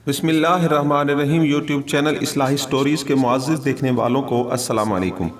बिस्मिल्लाहिर्रहमानिर्रहीम। YouTube channel इस्लाही stories के मुअज़्ज़िज़ देखने वालों को अस्सलाम वालेकुम।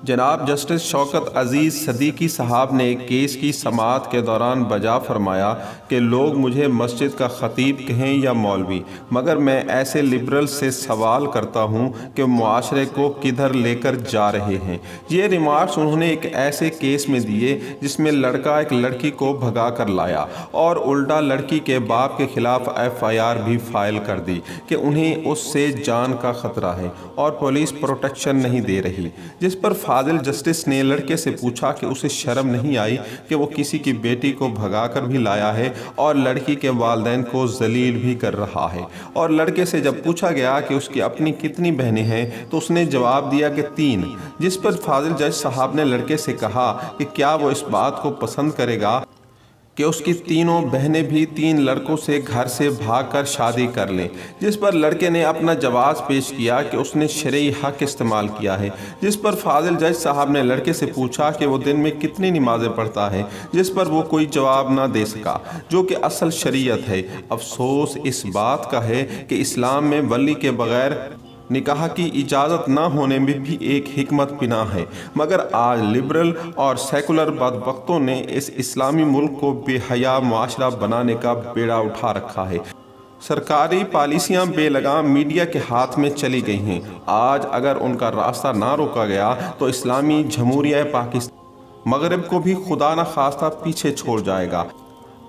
जनाब जस्टिस शौकत अज़ीज़ सदीकी साहब ने केस की समाअत के दौरान बजा फरमाया कि लोग मुझे मस्जिद का ख़तीब कहें या मौलवी, मगर मैं ऐसे लिबरल से सवाल करता हूँ कि मुआशरे को किधर लेकर जा रहे हैं। ये रिमार्क्स उन्होंने एक ऐसे केस में दिए जिसमें लड़का एक लड़की को भगा कर लाया और उल्टा लड़की के बाप के खिलाफ FIR भी फाइल कर दी कि उन्हें उससे जान का ख़तरा है और पुलिस प्रोटेक्शन नहीं दे रही। जिस पर फाजिल जस्टिस ने लड़के से पूछा कि उसे शर्म नहीं आई कि वो किसी की बेटी को भगाकर भी लाया है और लड़की के वालिदैन को जलील भी कर रहा है। और लड़के से जब पूछा गया कि उसकी अपनी कितनी बहनें हैं तो उसने जवाब दिया कि 3। जिस पर फाजिल जज साहब ने लड़के से कहा कि क्या वो इस बात को पसंद करेगा कि उसकी तीनों बहनें भी 3 लड़कों से घर से भागकर शादी कर लें। जिस पर लड़के ने अपना जवाब पेश किया कि उसने शरई हक इस्तेमाल किया है। जिस पर फाजिल जज साहब ने लड़के से पूछा कि वो दिन में कितनी नमाज़ें पढ़ता है, जिस पर वो कोई जवाब ना दे सका, जो कि असल शरीयत है। अफसोस इस बात का है कि इस्लाम में वली के बगैर निकाह की इजाज़त ना होने में भी एक हिकमत पिना है, मगर आज लिबरल और सेकुलर बदबख्तों ने इस इस्लामी मुल्क को बेहया मुआशरा बनाने का बेड़ा उठा रखा है। सरकारी पॉलिसियां बेलगाम मीडिया के हाथ में चली गई हैं। आज अगर उनका रास्ता ना रोका गया तो इस्लामी जमहूरिया पाकिस्तान मगरब को भी खुदा न खास्ता पीछे छोड़ जाएगा।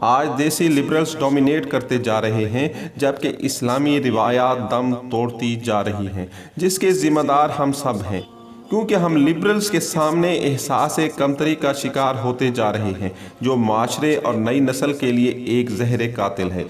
आज देसी लिबरल्स डोमिनेट करते जा रहे हैं जबकि इस्लामी रिवायात दम तोड़ती जा रही हैं, जिसके ज़िम्मेदार हम सब हैं, क्योंकि हम लिबरल्स के सामने एहसास कमतरी का शिकार होते जा रहे हैं, जो माशरे और नई नस्ल के लिए एक जहर कातिल है।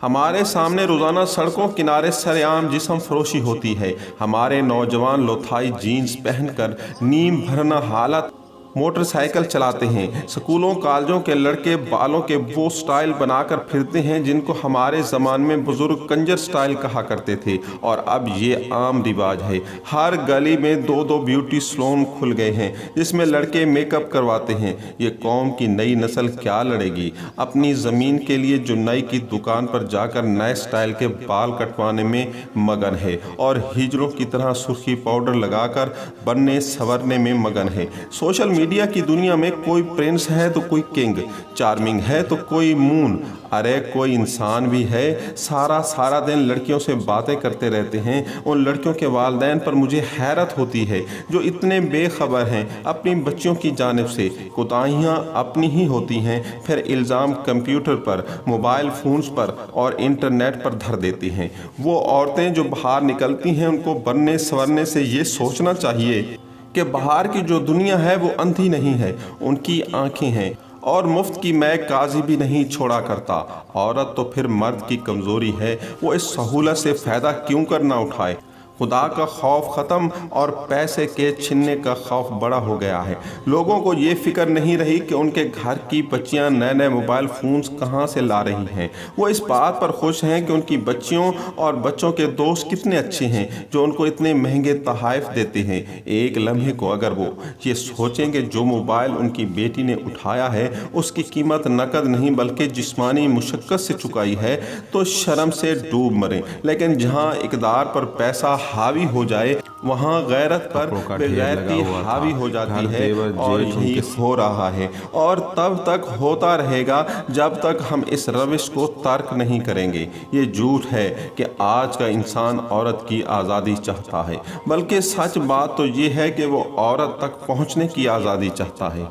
हमारे सामने रोज़ाना सड़कों किनारे सरेआम जिस्म फरोशी होती है। हमारे नौजवान लोथाई जीन्स पहनकर नीम भरना हालत मोटरसाइकिल चलाते हैं। स्कूलों कॉलेजों के लड़के बालों के वो स्टाइल बनाकर फिरते हैं जिनको हमारे ज़माने में बुज़ुर्ग कंजर स्टाइल कहा करते थे, और अब ये आम रिवाज है। हर गली में 2-2 ब्यूटी सैलून खुल गए हैं जिसमें लड़के मेकअप करवाते हैं। ये कौम की नई नस्ल क्या लड़ेगी? अपनी ज़मीन के लिए जो नई की दुकान पर जाकर नए स्टाइल के बाल कटवाने में मगन है और हिजड़ों की तरह सुर्खी पाउडर लगाकर बनने संवरने में मगन है। सोशल मीडिया की दुनिया में कोई प्रिंस है तो कोई किंग, चार्मिंग है तो कोई मून, अरे कोई इंसान भी है। सारा दिन लड़कियों से बातें करते रहते हैं। उन लड़कियों के वालिदैन पर मुझे हैरत होती है जो इतने बेखबर हैं। अपनी बच्चियों की जानिब से कोताहियाँ अपनी ही होती हैं, फिर इल्ज़ाम कंप्यूटर पर, मोबाइल फ़ोन्स पर और इंटरनेट पर धर देती हैं। वो औरतें जो बाहर निकलती हैं उनको बनने संवरने से ये सोचना चाहिए कि बाहर की जो दुनिया है वो अंधी नहीं है, उनकी आंखें हैं, और मुफ्त की मैं काजी भी नहीं छोड़ा करता। औरत तो फिर मर्द की कमज़ोरी है, वो इस सहूलत से फ़ायदा क्यों कर ना उठाए। खुदा का खौफ ख़त्म और पैसे के छीनने का खौफ बड़ा हो गया है। लोगों को ये फ़िक्र नहीं रही कि उनके घर की बच्चियां नए मोबाइल फ़ोन्स कहाँ से ला रही हैं। वो इस बात पर खुश हैं कि उनकी बच्चियों और बच्चों के दोस्त कितने अच्छे हैं जो उनको इतने महंगे तोहफ़े देते हैं। एक लम्हे को अगर वो ये सोचें कि जो मोबाइल उनकी बेटी ने उठाया है उसकी कीमत नकद नहीं बल्कि जिस्मानी मुशक्क़त से चुकाई है, तो शर्म से डूब मरें। लेकिन जहाँ इक़दार पर पैसा हावी हो जाए वहाँ गैरत पर बेगैरती हावी हो जाती है, और यही हो रहा है और तब तक होता रहेगा जब तक हम इस रविश को तर्क नहीं करेंगे। ये झूठ है कि आज का इंसान औरत की आज़ादी चाहता है, बल्कि सच बात तो ये है कि वो औरत तक पहुँचने की आज़ादी चाहता है।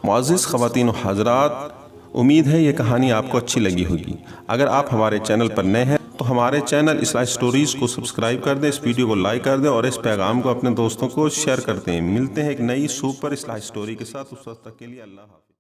मुअज़्ज़िज़ ख़वातीन व हज़रात, उम्मीद है ये कहानी आपको अच्छी लगी होगी। अगर आप हमारे चैनल पर नए हैं तो हमारे चैनल इस्लाही स्टोरीज़ को सब्सक्राइब कर दें, इस वीडियो को लाइक कर दें और इस पैगाम को अपने दोस्तों को शेयर करते हैं। मिलते हैं एक नई सुपर इस्लाही स्टोरी के साथ। उस वक्त तक के लिए अल्लाह हाफ़िज़।